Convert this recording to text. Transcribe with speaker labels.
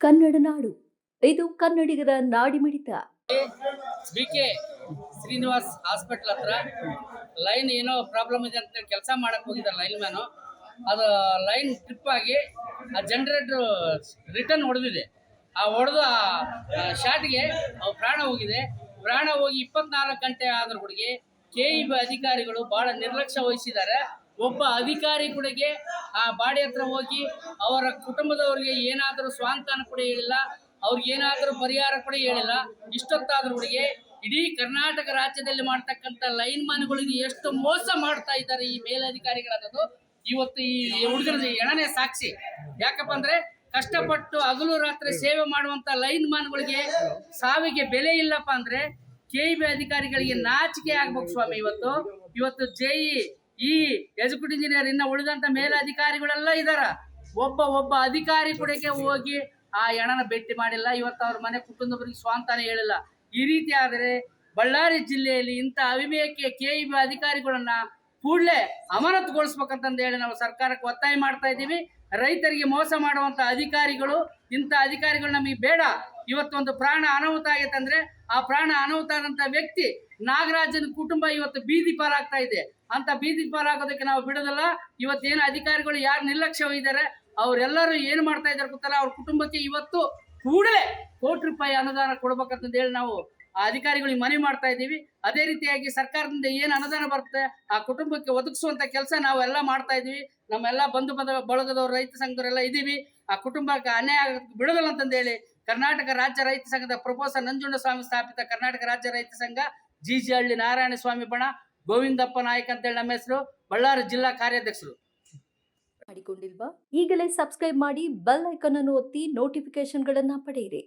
Speaker 1: ಕನ್ನಡ ನಾಡು, ಇದು ಕನ್ನಡಿಗರ ನಾಡಿಮಿಡಿತ.
Speaker 2: BK Srinivas hospital ಹತ್ರ ಲೈನ್ ಏನೋ ಪ್ರಾಬ್ಲಮ್ ಇದೆ ಅಂತ ಕೆಲಸ ಮಾಡಕ್ ಹೋಗಿದ್ದಾರೆ ಲೈನ್ ಮ್ಯಾನು. ಅದು ಲೈನ್ ಟ್ರಿಪ್ ಆಗಿ ಆ ಜನರೇಟರ್ ರಿಟರ್ನ್ ಹೊಡೆದಿದೆ. ಆ ಹೊಡೆದು ಆ ಶಾಟ್ಗೆ ಪ್ರಾಣ ಹೋಗಿದೆ. ಪ್ರಾಣ ಹೋಗಿ 24 ಗಂಟೆ ಆದ್ರೂ ಕೂಡ KEB ಅಧಿಕಾರಿಗಳು ಬಹಳ ನಿರ್ಲಕ್ಷ್ಯ ವಹಿಸಿದ್ದಾರೆ. ಒಬ್ಬ ಅಧಿಕಾರಿ ಕೂಡ ಆ ಬಾಡಿ ಹತ್ರ ಹೋಗಿ ಅವರ ಕುಟುಂಬದವರಿಗೆ ಏನಾದರೂ ಸ್ವಾಂತನ ಕೂಡ ಹೇಳಿಲ್ಲ, ಅವ್ರಿಗೆ ಏನಾದರೂ ಪರಿಹಾರ ಕೂಡ ಹೇಳಿಲ್ಲ. ಇಷ್ಟೊತ್ತಾದ್ರೂ ಕೂಡ ಇಡೀ ಕರ್ನಾಟಕ ರಾಜ್ಯದಲ್ಲಿ ಮಾಡ್ತಕ್ಕಂಥ ಲೈನ್ ಮ್ಯಾನ್ಗಳಿಗೆ ಎಷ್ಟು ಮೋಸ ಮಾಡ್ತಾ ಇದ್ದಾರೆ ಈ ಮೇಲಧಿಕಾರಿಗಳಾದದ್ದು ಇವತ್ತು ಈ ಹುಡುಗರ ಎಣನೆ ಸಾಕ್ಷಿ. ಯಾಕಪ್ಪ ಅಂದ್ರೆ ಕಷ್ಟಪಟ್ಟು ಹಗಲು ರಾತ್ರಿ ಸೇವೆ ಮಾಡುವಂತ ಲೈನ್ ಮ್ಯಾನ್ಗಳಿಗೆ ಸಾವಿಗೆ ಬೆಲೆ ಇಲ್ಲಪ್ಪ ಅಂದ್ರೆ KEB ಅಧಿಕಾರಿಗಳಿಗೆ ನಾಚಿಕೆ ಆಗ್ಬೇಕು ಸ್ವಾಮಿ. ಇವತ್ತು JE ಎಕ್ಸಿಕ್ಯೂಟಿವ್ ಇಂಜಿನಿಯರ್ ಇನ್ನ ಉಳಿದಂತ ಮೇಲಧಿಕಾರಿಗಳೆಲ್ಲ ಇದಾರ. ಒಬ್ಬ ಅಧಿಕಾರಿ ಕೂಡ ಹೋಗಿ ಆ ಹೆಣನ ಭೇಟಿ ಮಾಡಿಲ್ಲ. ಇವತ್ತು ಅವ್ರ ಮನೆ ಕುಟುಂಬದವರಿಗೆ ಸ್ವಾಂತಾನೆ ಹೇಳಿಲ್ಲ. ಈ ರೀತಿ ಆದರೆ ಬಳ್ಳಾರಿ ಜಿಲ್ಲೆಯಲ್ಲಿ ಇಂಥ ಅವಿವೇಕ KEB ಅಧಿಕಾರಿಗಳನ್ನ ಕೂಡಲೇ ಅಮಾನತುಗೊಳಿಸ್ಬೇಕಂತಂದು ಹೇಳಿ ನಾವು ಸರ್ಕಾರಕ್ಕೆ ಒತ್ತಾಯ ಮಾಡ್ತಾ ಇದ್ದೀವಿ. ರೈತರಿಗೆ ಮೋಸ ಮಾಡುವಂತ ಅಧಿಕಾರಿಗಳು, ಇಂಥ ಅಧಿಕಾರಿಗಳು ನಮಗೆ ಬೇಡ. ಇವತ್ತೊಂದು ಪ್ರಾಣ ಅನಾಹುತ ಆಗೈತೆ ಅಂದ್ರೆ ಆ ಪ್ರಾಣ ಅನಾಹುತ ಆದಂತ ವ್ಯಕ್ತಿ ನಾಗರಾಜನ ಕುಟುಂಬ ಇವತ್ತು ಬೀದಿ ಪಾಲಾಗ್ತಾ ಇದೆ. ಅಂತ ಬೀದಿ ಪಾಲಾಗೋದಕ್ಕೆ ನಾವು ಬಿಡೋದಲ್ಲ. ಇವತ್ತೇನು ಅಧಿಕಾರಿಗಳು ಯಾರು ನಿರ್ಲಕ್ಷ್ಯ ಇದ್ದಾರೆ ಅವರೆಲ್ಲರೂ ಏನು ಮಾಡ್ತಾ ಇದ್ದಾರೆ ಗೊತ್ತಲ್ಲ, ಅವ್ರ ಕುಟುಂಬಕ್ಕೆ ಇವತ್ತು ಕೂಡಲೇ ₹1,00,00,000 ಅನುದಾನ ಕೊಡ್ಬೇಕಂತ ಹೇಳಿ ನಾವು ಆ ಅಧಿಕಾರಿಗಳಿಗೆ ಮನವಿ ಮಾಡ್ತಾ ಇದ್ದೀವಿ. ಅದೇ ರೀತಿಯಾಗಿ ಸರ್ಕಾರದಿಂದ ಏನು ಅನುದಾನ ಬರುತ್ತೆ ಆ ಕುಟುಂಬಕ್ಕೆ ಒದಗಿಸುವಂತ ಕೆಲಸ ನಾವೆಲ್ಲ ಮಾಡ್ತಾ ಇದೀವಿ. ನಮ್ಮೆಲ್ಲ ಬಂಧು ಬಳಗದವರು, ರೈತ ಸಂಘದವರೆಲ್ಲ ಇದೀವಿ. ಆ ಕುಟುಂಬಕ್ಕೆ ಅನ್ಯಾಯ ಬಿಡೋದಿಲ್ಲ ಅಂತಂದು ಹೇಳಿ ಕರ್ನಾಟಕ ರಾಜ್ಯ ರೈತ ಸಂಘದ ಪ್ರೊಫೆಸರ್ ನಂಜುಂಡಸ್ವಾಮಿ ಸ್ಥಾಪಿತ ಕರ್ನಾಟಕ ರಾಜ್ಯ ರೈತ ಸಂಘ, GG ನಾರಾಯಣ ಸ್ವಾಮಿ ಬಣ, ಗೋವಿಂದಪ್ಪ ನಾಯ್ಕ ಅಂತೇಳಿ ನಮ್ಮ ಹೆಸರು, ಬಳ್ಳಾರಿ ಜಿಲ್ಲಾ ಕಾರ್ಯಾಧ್ಯಕ್ಷರು.
Speaker 1: ಮಾಡಿಕೊಂಡಿಲ್ವಾ? ಈಗಲೇ ಸಬ್ಸ್ಕ್ರೈಬ್ ಮಾಡಿ, ಬೆಲ್ ಐಕಾನ್ ಅನ್ನು ಒತ್ತಿ ನೋಟಿಫಿಕೇಶನ್ಗಳನ್ನ ಪಡೆಯಿರಿ.